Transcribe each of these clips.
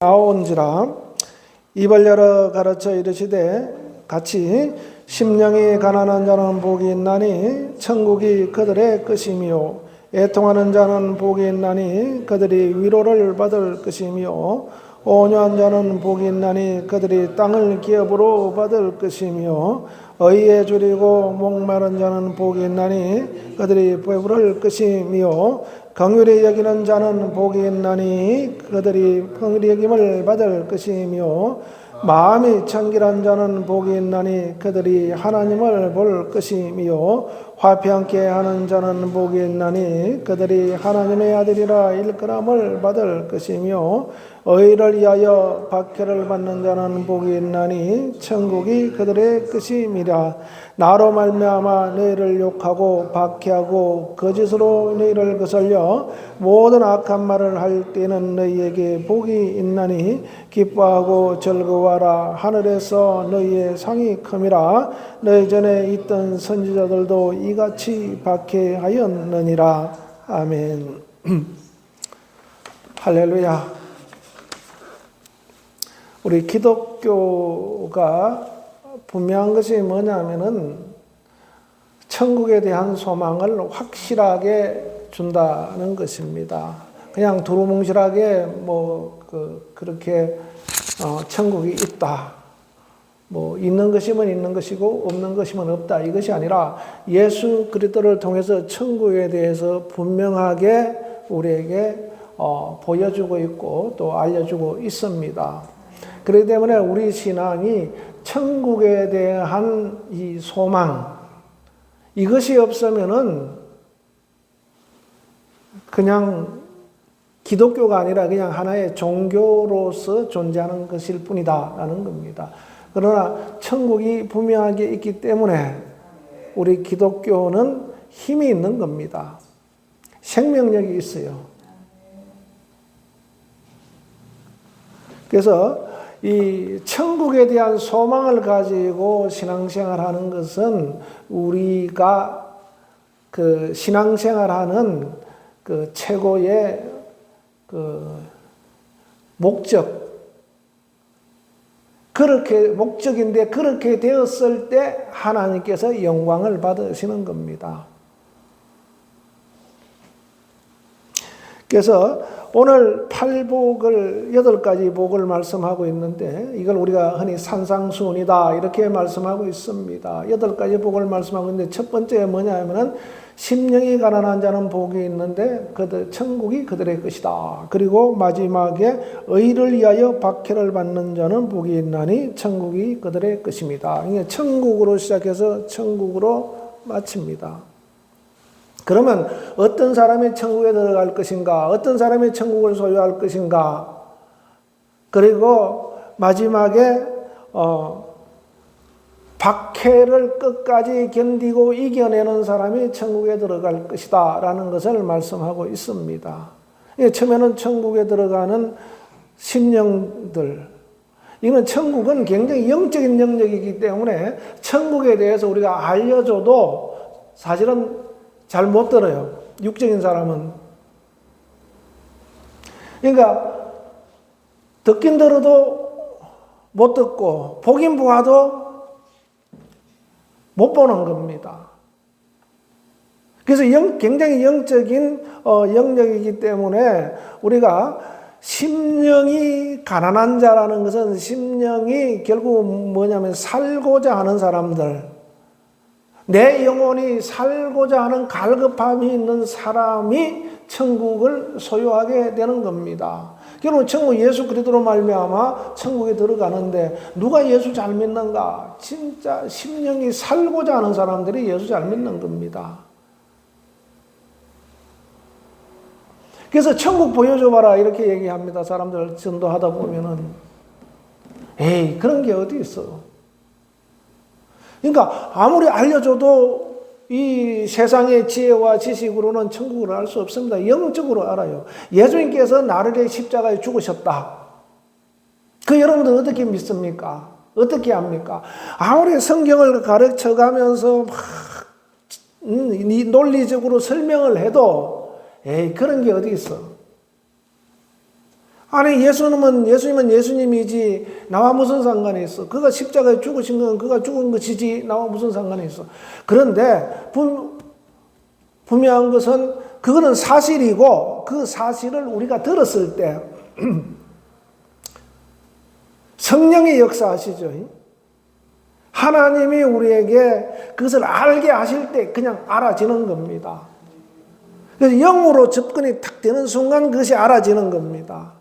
나온지라 입을 열어 가르쳐 이르시되 같이 심령이 가난한 자는 복이 있나니 천국이 그들의 것이며 애통하는 자는 복이 있나니 그들이 위로를 받을 것이며 온유한 자는 복이 있나니 그들이 땅을 기업으로 받을 것이며 의에 줄이고 목마른 자는 복이 있나니 그들이 배부를 것이며 긍휼히 여기는 자는 복이 있나니 그들이 긍휼히 여김을 받을 것이며 마음이 청결한 자는 복이 있나니 그들이 하나님을 볼 것이며 화평케 하는 자는 복이 있나니 그들이 하나님의 아들이라 일컬음을 받을 것이며 의를 위하여 박해를 받는 자는 복이 있나니 천국이 그들의 것임이라. 나로 말미암아 너희를 욕하고 박해하고 거짓으로 너희를 거슬려 모든 악한 말을 할 때는 너희에게 복이 있나니 기뻐하고 즐거워하라. 하늘에서 너희의 상이 큼이라. 너희 전에 있던 선지자들도 이같이 박해하였느니라. 아멘. 할렐루야. 우리 기독교가 분명한 것이 뭐냐면은 천국에 대한 소망을 확실하게 준다는 것입니다. 그냥 두루뭉실하게 그렇게 천국이 있다. 있는 것이면 있는 것이고 없는 것이면 없다. 이것이 아니라 예수 그리스도를 통해서 천국에 대해서 분명하게 우리에게 보여주고 있고 또 알려주고 있습니다. 그렇기 때문에 우리 신앙이 천국에 대한 이 소망, 이것이 없으면은 그냥 기독교가 아니라 그냥 하나의 종교로서 존재하는 것일 뿐이다라는 겁니다. 그러나 천국이 분명하게 있기 때문에 우리 기독교는 힘이 있는 겁니다. 생명력이 있어요. 그래서 이 천국에 대한 소망을 가지고 신앙생활하는 것은 우리가 그 신앙생활하는 그 최고의 그 목적인데 그렇게 되었을 때 하나님께서 영광을 받으시는 겁니다. 그래서 오늘 8복을 8가지 복을 말씀하고 있는데 이걸 우리가 흔히 산상수훈이다 이렇게 말씀하고 있습니다. 8가지 복을 말씀하고 있는데 첫 번째 뭐냐면은 심령이 가난한 자는 복이 있는데 그들 천국이 그들의 것이다. 그리고 마지막에 의를 위하여 박해를 받는 자는 복이 있나니 천국이 그들의 것입니다. 이게 천국으로 시작해서 천국으로 마칩니다. 그러면 어떤 사람이 천국에 들어갈 것인가? 어떤 사람이 천국을 소유할 것인가? 그리고 마지막에 박해를 끝까지 견디고 이겨내는 사람이 천국에 들어갈 것이다 라는 것을 말씀하고 있습니다. 처음에는 천국에 들어가는 심령들, 이건 천국은 굉장히 영적인 영역이기 때문에 천국에 대해서 우리가 알려줘도 사실은 잘 못 들어요. 육적인 사람은. 그러니까 듣긴 들어도 못 듣고 보긴 보아도 못 보는 겁니다. 그래서 굉장히 영적인 영역이기 때문에 우리가 심령이 가난한 자라는 것은 심령이 결국 뭐냐면 살고자 하는 사람들, 내 영혼이 살고자 하는 갈급함이 있는 사람이 천국을 소유하게 되는 겁니다. 결국 천국 예수 그리스도로 말미암아 천국에 들어가는데 누가 예수 잘 믿는가? 진짜 심령이 살고자 하는 사람들이 예수 잘 믿는 겁니다. 그래서 천국 보여줘봐라 이렇게 얘기합니다. 사람들 전도하다 보면은 에이 그런 게 어디 있어? 그러니까 아무리 알려줘도 이 세상의 지혜와 지식으로는 천국을 알 수 없습니다. 영적으로 알아요. 예수님께서 나를 위해 십자가에 죽으셨다. 그 여러분들 어떻게 믿습니까? 어떻게 합니까? 아무리 성경을 가르쳐가면서 막 논리적으로 설명을 해도 에이 그런 게 어디 있어? 아니 예수님은 예수님이지 나와 무슨 상관이 있어? 그가 십자가에 죽으신 건 그가 죽은 것이지 나와 무슨 상관이 있어? 그런데 분명한 것은 그거는 사실이고 그 사실을 우리가 들었을 때 성령이 역사하시죠. 하나님이 우리에게 그것을 알게 하실 때 그냥 알아지는 겁니다. 그래서 영으로 접근이 탁 되는 순간 그것이 알아지는 겁니다.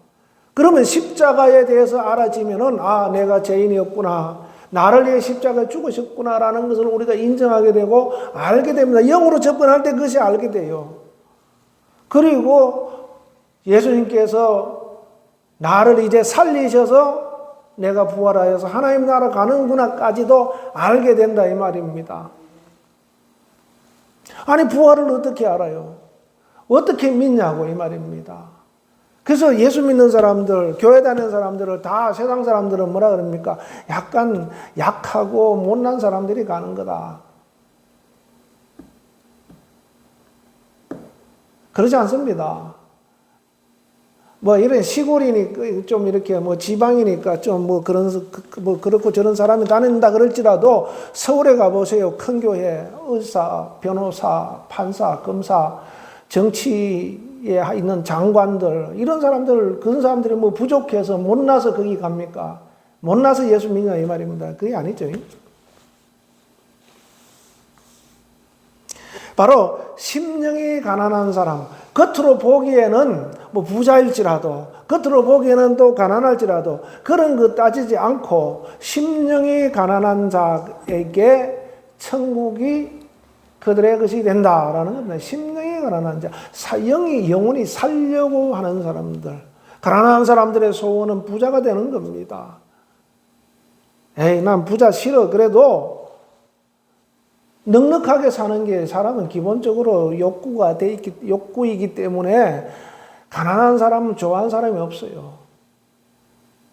그러면 십자가에 대해서 알아지면은 아 내가 죄인이었구나, 나를 위해 십자가에 죽으셨구나라는 것을 우리가 인정하게 되고 알게 됩니다. 영으로 접근할 때 그것이 알게 돼요. 그리고 예수님께서 나를 이제 살리셔서 내가 부활하여서 하나님 나라 가는구나까지도 알게 된다 이 말입니다. 아니 부활을 어떻게 알아요? 어떻게 믿냐고 이 말입니다. 그래서 예수 믿는 사람들, 교회 다니는 사람들을 다 세상 사람들은 뭐라 그럽니까? 약간 약하고 못난 사람들이 가는 거다. 그러지 않습니다. 뭐 이런 시골이니까 좀 이렇게 뭐 지방이니까 좀 뭐 그런 뭐 그렇고 저런 사람이 다닌다 그럴지라도 서울에 가보세요. 큰 교회 의사, 변호사, 판사, 검사, 정치에 있는 장관들 이런 사람들 그런 사람들이 뭐 부족해서 못나서 거기 갑니까? 못나서 예수 믿냐 이 말입니다. 그게 아니죠. 바로 심령이 가난한 사람, 겉으로 보기에는 뭐 부자일지라도 겉으로 보기에는 또 가난할지라도 그런 것 따지지 않고 심령이 가난한 자에게 천국이 그들의 것이 된다라는 겁니다. 심령이 가난한 자, 영혼이 살려고 하는 사람들, 가난한 사람들의 소원은 부자가 되는 겁니다. 에이, 난 부자 싫어. 그래도 넉넉하게 사는 게 사람은 기본적으로 욕구이기 때문에 가난한 사람은 좋아하는 사람이 없어요.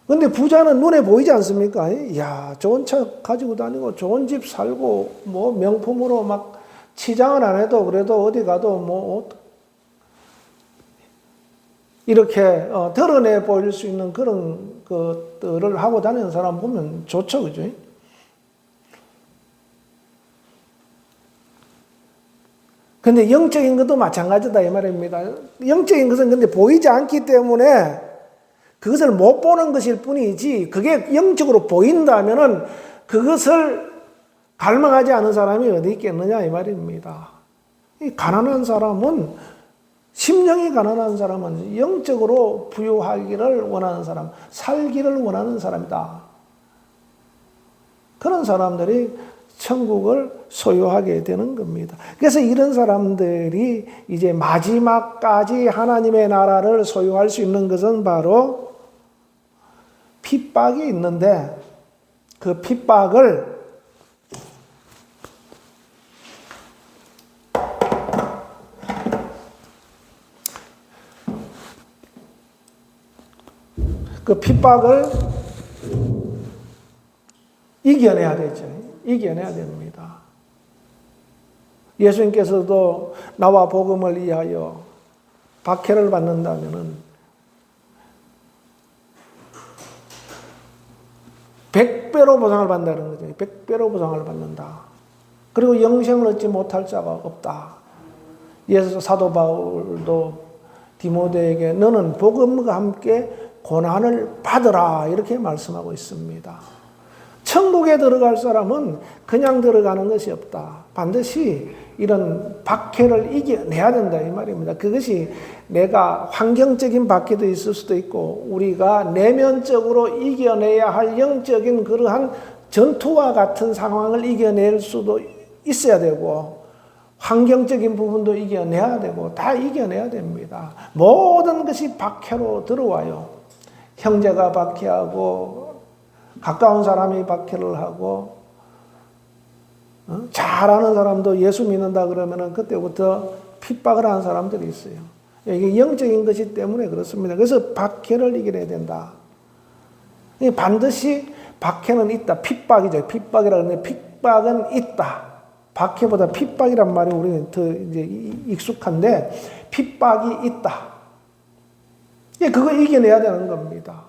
근데 부자는 눈에 보이지 않습니까? 야, 좋은 차 가지고 다니고 좋은 집 살고 뭐 명품으로 막 치장을 안 해도 그래도 어디 가도 뭐 이렇게 드러내 보일 수 있는 그런 것들을 하고 다니는 사람 보면 좋죠, 그죠? 근데 영적인 것도 마찬가지다 이 말입니다. 영적인 것은 근데 보이지 않기 때문에 그것을 못 보는 것일 뿐이지 그게 영적으로 보인다면은 그것을 갈망하지 않은 사람이 어디 있겠느냐 이 말입니다. 이 가난한 사람은 심령이 가난한 사람은 영적으로 부유하기를 원하는 사람, 살기를 원하는 사람이다. 그런 사람들이 천국을 소유하게 되는 겁니다. 그래서 이런 사람들이 이제 마지막까지 하나님의 나라를 소유할 수 있는 것은 바로 핍박이 있는데 그 핍박을 이겨내야 되죠. 이겨내야 됩니다. 예수님께서도 나와 복음을 위하여 박해를 받는다면은 100배로 보상을 받는다는 거죠. 100배로 보상을 받는다. 그리고 영생을 얻지 못할 자가 없다. 예수 사도 바울도 디모데에게 너는 복음과 함께 고난을 받으라 이렇게 말씀하고 있습니다. 천국에 들어갈 사람은 그냥 들어가는 것이 없다. 반드시 이런 박해를 이겨내야 된다 이 말입니다. 그것이 내가 환경적인 박해도 있을 수도 있고 우리가 내면적으로 이겨내야 할 영적인 그러한 전투와 같은 상황을 이겨낼 수도 있어야 되고 환경적인 부분도 이겨내야 되고 다 이겨내야 됩니다. 모든 것이 박해로 들어와요. 형제가 박해하고 가까운 사람이 박해를 하고 잘하는 사람도 예수 믿는다 그러면은 그때부터 핍박을 하는 사람들이 있어요. 이게 영적인 것이 때문에 그렇습니다. 그래서 박해를 이겨내야 된다. 반드시 박해는 있다. 핍박이죠. 핍박이라고 하는데 핍박은 있다. 박해보다 핍박이란 말이 우리는 더 이제 익숙한데 핍박이 있다. 예, 그거 이겨내야 되는 겁니다.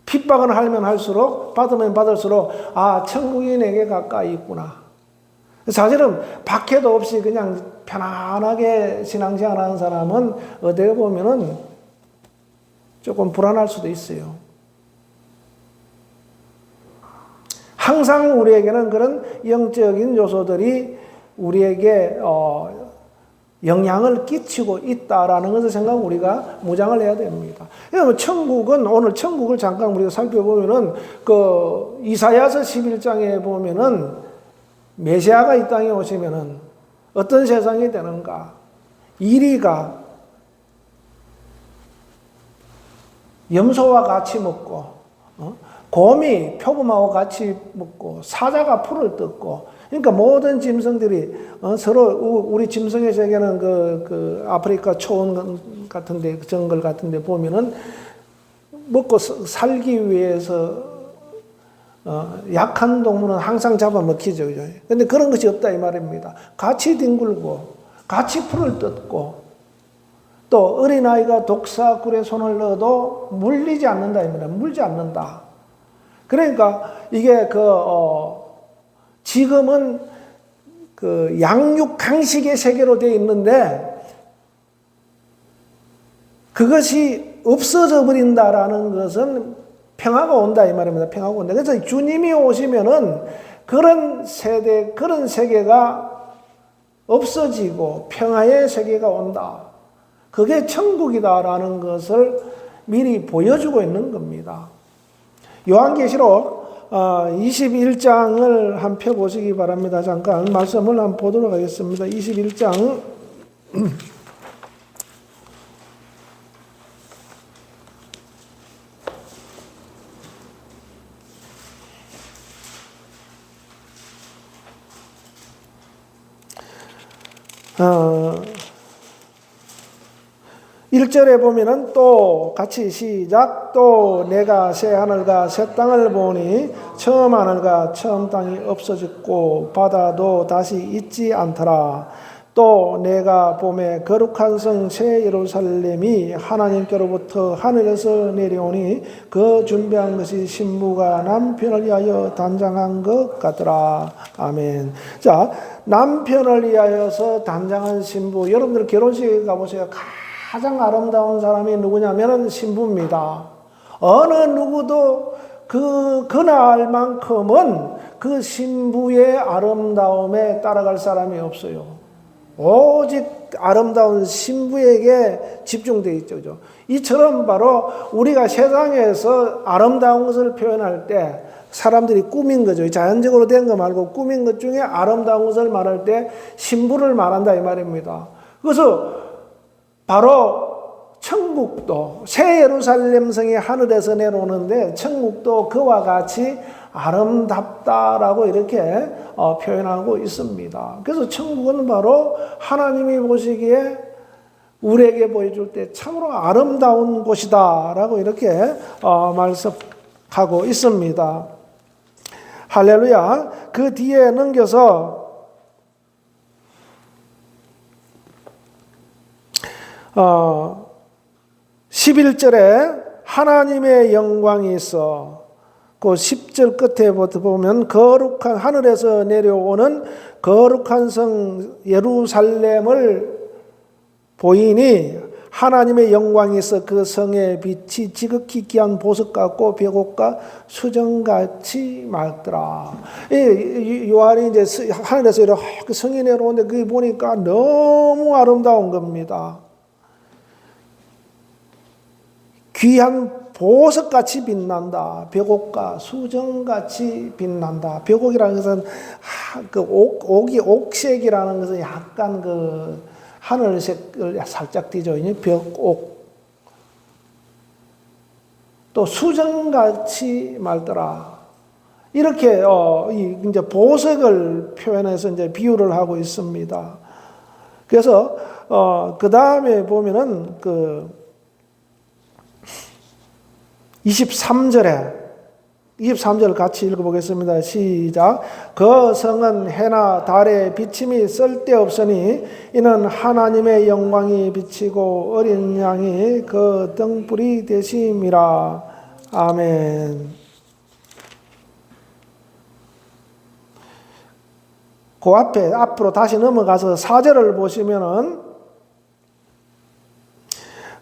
핍박은 하면 할수록, 받으면 받을수록, 아, 천국이 내게 가까이 있구나. 사실은 박해도 없이 그냥 편안하게 신앙생활하는 사람은 어디에 보면은 조금 불안할 수도 있어요. 항상 우리에게는 그런 영적인 요소들이 우리에게 영향을 끼치고 있다라는 것을 생각하면 우리가 무장을 해야 됩니다. 그러면 천국은, 오늘 천국을 잠깐 우리가 살펴보면은 그 이사야서 11장에 보면은 메시아가 이 땅에 오시면은 어떤 세상이 되는가? 이리가 염소와 같이 먹고, 곰이 표범하고 같이 먹고, 사자가 풀을 뜯고, 그러니까 모든 짐승들이 서로 우리 짐승의 세계는 그 아프리카 초원 같은데, 정글 같은데 보면은 먹고 살기 위해서 약한 동물은 항상 잡아먹히죠. 그런데 그런 것이 없다 이 말입니다. 같이 뒹굴고, 같이 풀을 뜯고, 또 어린아이가 독사굴에 손을 넣어도 물리지 않는다 이 말입니다. 물지 않는다. 그러니까 이게 지금은 그 양육 강식의 세계로 되어 있는데 그것이 없어져 버린다라는 것은 평화가 온다 이 말입니다. 평화가 온다. 그래서 주님이 오시면은 그런 세대, 그런 세계가 없어지고 평화의 세계가 온다. 그게 천국이다라는 것을 미리 보여주고 있는 겁니다. 요한계시록 21장을 한번 펴보시기 바랍니다. 잠깐 말씀을 한번 보도록 하겠습니다. 21장 1절에 보면은 또 같이 시작. 또 내가 새 하늘과 새 땅을 보니 처음 하늘과 처음 땅이 없어졌고 바다도 다시 있지 않더라. 또 내가 봄에 거룩한 성 새 예루살렘이 하나님께로부터 하늘에서 내려오니 그 준비한 것이 신부가 남편을 위하여 단장한 것 같더라. 아멘. 자, 남편을 위하여서 단장한 신부. 여러분들 결혼식에 가보세요. 가장 아름다운 사람이 누구냐면 신부입니다. 어느 누구도 그날만큼은 그 신부의 아름다움에 따라갈 사람이 없어요. 오직 아름다운 신부에게 집중되어 있죠. 이처럼 바로 우리가 세상에서 아름다운 것을 표현할 때 사람들이 꾸민 거죠. 자연적으로 된 거 말고 꾸민 것 중에 아름다운 것을 말할 때 신부를 말한다 이 말입니다. 그래서 바로 천국도 새 예루살렘 성이 하늘에서 내려오는데 천국도 그와 같이 아름답다라고 이렇게 표현하고 있습니다. 그래서 천국은 바로 하나님이 보시기에 우리에게 보여줄 때 참으로 아름다운 곳이다라고 이렇게 말씀하고 있습니다. 할렐루야. 그 뒤에 넘겨서 11절에 하나님의 영광이 있어. 그 10절 끝에 보면 거룩한 하늘에서 내려오는 거룩한 성 예루살렘을 보이니 하나님의 영광이 있어 그 성의 빛이 지극히 귀한 보석 같고 벽옥과 수정같이 맑더라. 요한이 이제 하늘에서 이렇게 성이 내려오는데 그게 보니까 너무 아름다운 겁니다. 귀한 보석같이 빛난다. 벽옥과 수정같이 빛난다. 벽옥이라는 것은 그 옥색이라는 것은 약간 그 하늘색을 살짝 띠죠. 벽옥. 또 수정같이 맑더라. 이렇게 이제 보석을 표현해서 이제 비유를 하고 있습니다. 그래서 그 다음에 보면은 그 23절에 23절 같이 읽어보겠습니다. 시작. 그 성은 해나 달의 비침이 쓸데없으니 이는 하나님의 영광이 비치고 어린 양이 그 등불이 되심이라. 아멘. 그 앞으로 다시 넘어가서 4절을 보시면은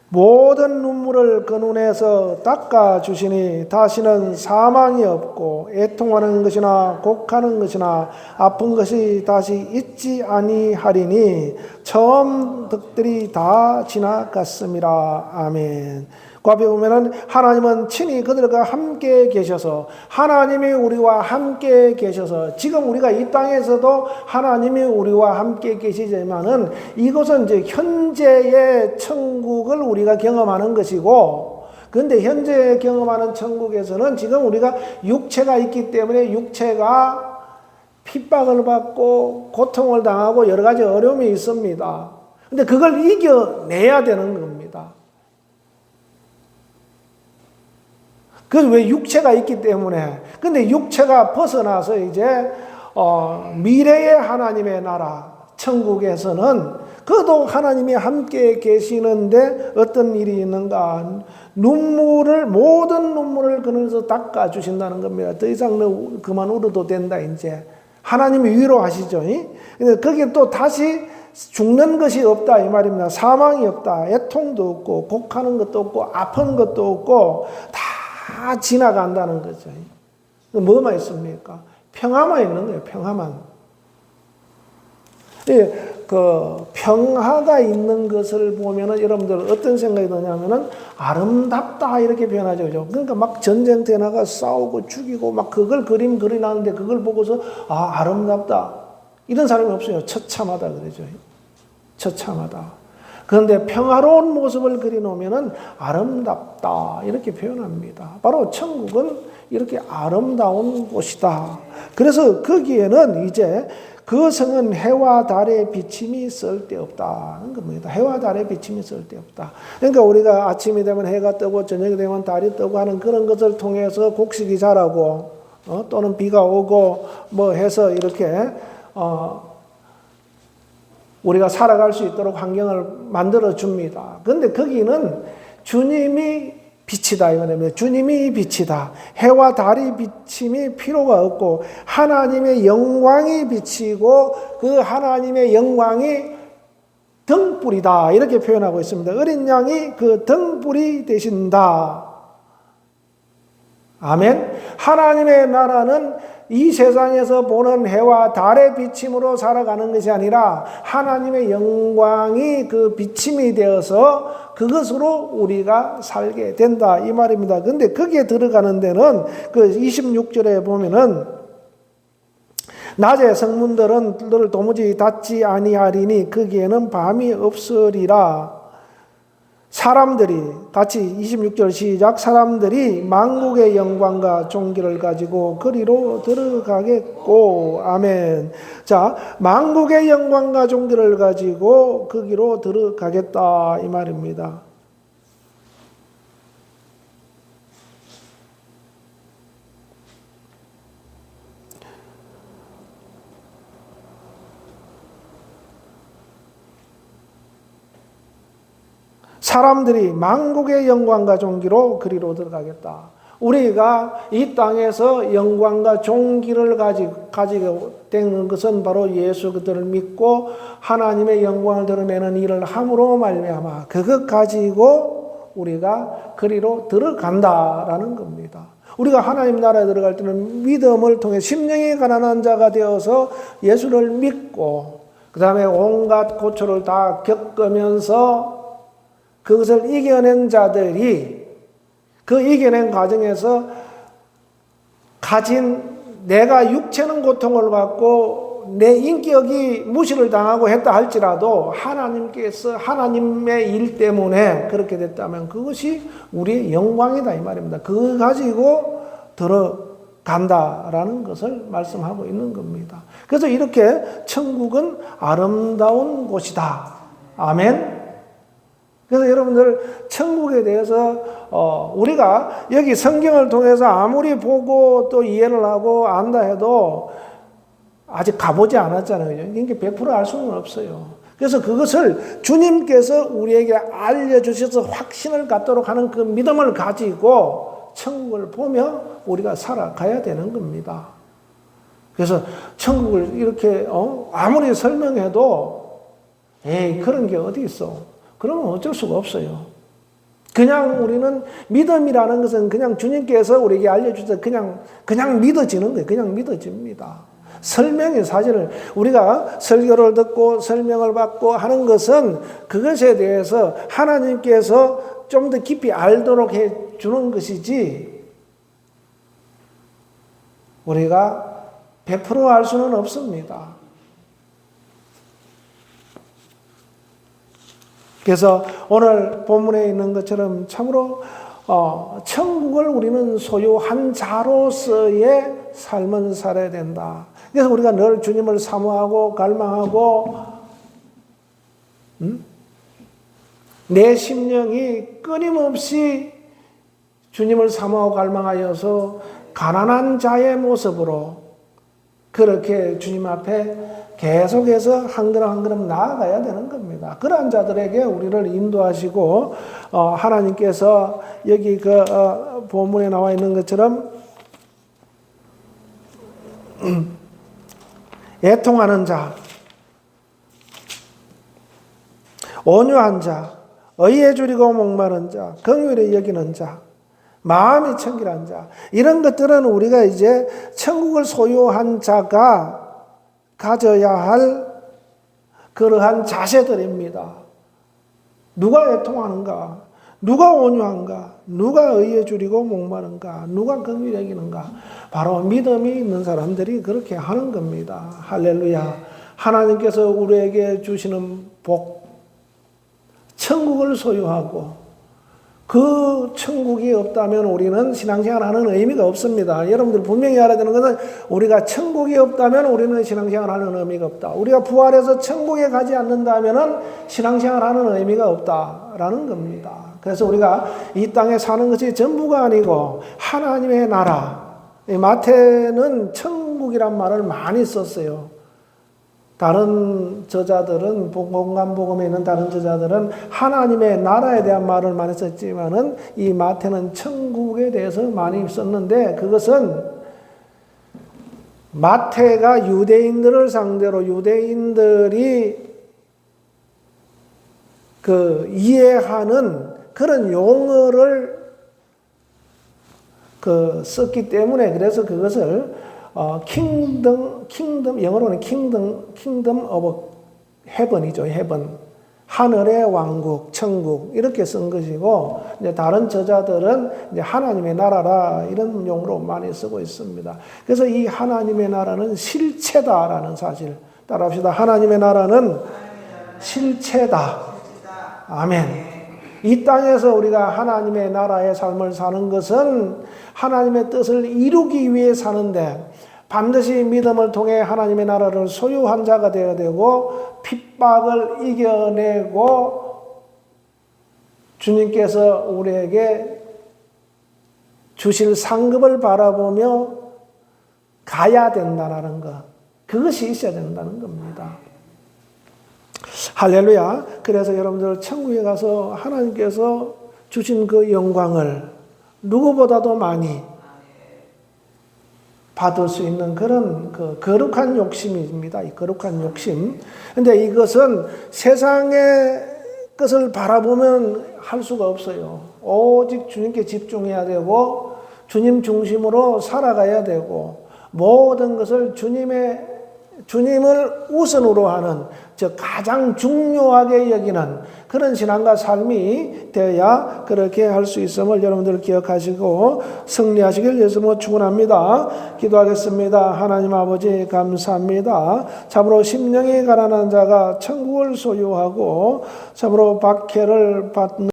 모든 눈물을 그 눈에서 닦아주시니 다시는 사망이 없고 애통하는 것이나 곡하는 것이나 아픈 것이 다시 있지 아니하리니 처음 덕들이 다 지나갔음이라. 아멘. 그 앞에 보면은 하나님은 친히 그들과 함께 계셔서 하나님이 우리와 함께 계셔서 지금 우리가 이 땅에서도 하나님이 우리와 함께 계시지만은 이것은 이제 현재의 천국을 우리가 경험하는 것이고, 그런데 현재 경험하는 천국에서는 지금 우리가 육체가 있기 때문에 육체가 핍박을 받고 고통을 당하고 여러 가지 어려움이 있습니다. 근데 그걸 이겨내야 되는 겁니다. 그래서 왜 육체가 있기 때문에. 근데 육체가 벗어나서 이제 미래의 하나님의 나라 천국에서는 그도 하나님이 함께 계시는데 어떤 일이 있는가? 모든 눈물을 그늘에서 닦아주신다는 겁니다. 더 이상 너 그만 울어도 된다 이제. 하나님이 위로하시죠. 근데 거기에 또 다시 죽는 것이 없다 이 말입니다. 사망이 없다. 애통도 없고 곡하는 것도 없고 아픈 것도 없고 다 지나간다는 거죠. 뭐만 있습니까? 평화만 있는 거예요. 평화만. 그 평화가 있는 것을 보면은 여러분들 어떤 생각이 드냐면은 아름답다 이렇게 표현하죠. 그죠? 그러니까 막 전쟁터에 나가 싸우고 죽이고 막 그걸 그림 그리나는데 그걸 보고서 아름답다. 이런 사람이 없어요. 처참하다 그러죠. 처참하다. 그런데 평화로운 모습을 그려놓으면 아름답다 이렇게 표현합니다. 바로 천국은 이렇게 아름다운 곳이다. 그래서 거기에는 이제 그 성은 해와 달의 비침이 쓸데없다는 겁니다. 해와 달의 비침이 쓸데없다. 그러니까 우리가 아침이 되면 해가 뜨고 저녁이 되면 달이 뜨고 하는 그런 것을 통해서 곡식이 자라고 또는 비가 오고 뭐 해서 이렇게 우리가 살아갈 수 있도록 환경을 만들어 줍니다. 그런데 거기는 주님이 빛이다 이 말입니다. 주님이 빛이다. 해와 달이 비침이 필요가 없고 하나님의 영광이 비치고 그 하나님의 영광이 등불이다 이렇게 표현하고 있습니다. 어린 양이 그 등불이 되신다. 아멘. 하나님의 나라는 이 세상에서 보는 해와 달의 비침으로 살아가는 것이 아니라 하나님의 영광이 그 비침이 되어서 그것으로 우리가 살게 된다 이 말입니다. 그런데 거기에 들어가는 데는 그 26절에 보면은 낮에 성문들은 도무지 닫지 아니하리니 거기에는 밤이 없으리라. 사람들이 같이 26절 시작. 사람들이 만국의 영광과 존귀를 가지고 그리로 들어가겠고. 아멘. 자, 만국의 영광과 존귀를 가지고 거기로 들어가겠다 이 말입니다. 사람들이 만국의 영광과 존귀로 그리로 들어가겠다. 우리가 이 땅에서 영광과 존귀를 가지고 되는 것은 바로 예수 그들을 믿고 하나님의 영광을 드러내는 일을 함으로 말미암아 그것 가지고 우리가 그리로 들어간다라는 겁니다. 우리가 하나님 나라에 들어갈 때는 믿음을 통해 심령이 가난한 자가 되어서 예수를 믿고 그 다음에 온갖 고초를 다 겪으면서 그것을 이겨낸 자들이 그 이겨낸 과정에서 가진 내가 육체는 고통을 받고 내 인격이 무시를 당하고 했다 할지라도 하나님께서 하나님의 일 때문에 그렇게 됐다면 그것이 우리의 영광이다 이 말입니다. 그거 가지고 들어간다라는 것을 말씀하고 있는 겁니다. 그래서 이렇게 천국은 아름다운 곳이다. 아멘. 그래서 여러분들 천국에 대해서 우리가 여기 성경을 통해서 아무리 보고 또 이해를 하고 안다 해도 아직 가보지 않았잖아요. 그러니까 100% 알 수는 없어요. 그래서 그것을 주님께서 우리에게 알려주셔서 확신을 갖도록 하는 그 믿음을 가지고 천국을 보며 우리가 살아가야 되는 겁니다. 그래서 천국을 이렇게 아무리 설명해도 에이 그런 게 어디 있어. 그러면 어쩔 수가 없어요. 그냥 우리는 믿음이라는 것은 그냥 주님께서 우리에게 알려주셔서 그냥 믿어지는 거예요. 그냥 믿어집니다. 설명이 사실은 우리가 설교를 듣고 설명을 받고 하는 것은 그것에 대해서 하나님께서 좀 더 깊이 알도록 해 주는 것이지 우리가 100% 알 수는 없습니다. 그래서 오늘 본문에 있는 것처럼 참으로 천국을 우리는 소유한 자로서의 삶을 살아야 된다. 그래서 우리가 늘 주님을 사모하고 갈망하고 내 심령이 끊임없이 주님을 사모하고 갈망하여서 가난한 자의 모습으로 그렇게 주님 앞에 계속해서 한 걸음 한 걸음 나아가야 되는 겁니다. 그러한 자들에게 우리를 인도하시고 하나님께서 여기 그 본문에 나와 있는 것처럼 애통하는 자, 온유한 자, 의에 줄이고 목마른 자, 긍휼히 여기는 자, 마음이 청결한 자, 이런 것들은 우리가 이제 천국을 소유한 자가 가져야 할 그러한 자세들입니다. 누가 애통하는가? 누가 온유한가? 누가 의에 줄이고 목마른가? 누가 긍휼히 여기는가? 바로 믿음이 있는 사람들이 그렇게 하는 겁니다. 할렐루야. 하나님께서 우리에게 주시는 복, 천국을 소유하고 그 천국이 없다면 우리는 신앙생활하는 의미가 없습니다. 여러분들 분명히 알아야 되는 것은 우리가 천국이 없다면 우리는 신앙생활하는 의미가 없다. 우리가 부활해서 천국에 가지 않는다면 신앙생활하는 의미가 없다라는 겁니다. 그래서 우리가 이 땅에 사는 것이 전부가 아니고 하나님의 나라, 마태는 천국이란 말을 많이 썼어요. 다른 저자들은 공간복음에 있는 다른 저자들은 하나님의 나라에 대한 말을 많이 썼지만은 이 마태는 천국에 대해서 많이 썼는데 그것은 마태가 유대인들을 상대로 유대인들이 그 이해하는 그런 용어를 썼기 때문에 그래서 그것을 킹덤, 영어로는 킹덤 오브 헤븐이죠. 헤븐. 하늘의 왕국, 천국, 이렇게 쓴 것이고, 이제 다른 저자들은 이제 하나님의 나라라, 이런 용어로 많이 쓰고 있습니다. 그래서 이 하나님의 나라는 실체다라는 사실. 따라합시다. 하나님의 나라는 실체다. 아멘. 이 땅에서 우리가 하나님의 나라의 삶을 사는 것은 하나님의 뜻을 이루기 위해 사는데 반드시 믿음을 통해 하나님의 나라를 소유한 자가 되어야 되고 핍박을 이겨내고 주님께서 우리에게 주실 상급을 바라보며 가야 된다는 것. 그것이 있어야 된다는 겁니다. 할렐루야. 그래서 여러분들 천국에 가서 하나님께서 주신 그 영광을 누구보다도 많이 받을 수 있는 그런 그 거룩한 욕심입니다. 이 거룩한 욕심. 근데 이것은 세상의 것을 바라보면 할 수가 없어요. 오직 주님께 집중해야 되고 주님 중심으로 살아가야 되고 모든 것을 주님을 우선으로 하는 즉 가장 중요하게 여기는 그런 신앙과 삶이 되어야 그렇게 할 수 있음을 여러분들 기억하시고 승리하시길 예수님으로 축원합니다. 기도하겠습니다. 하나님 아버지 감사합니다. 참으로 심령이 가난한 자가 천국을 소유하고 참으로 박해를 받는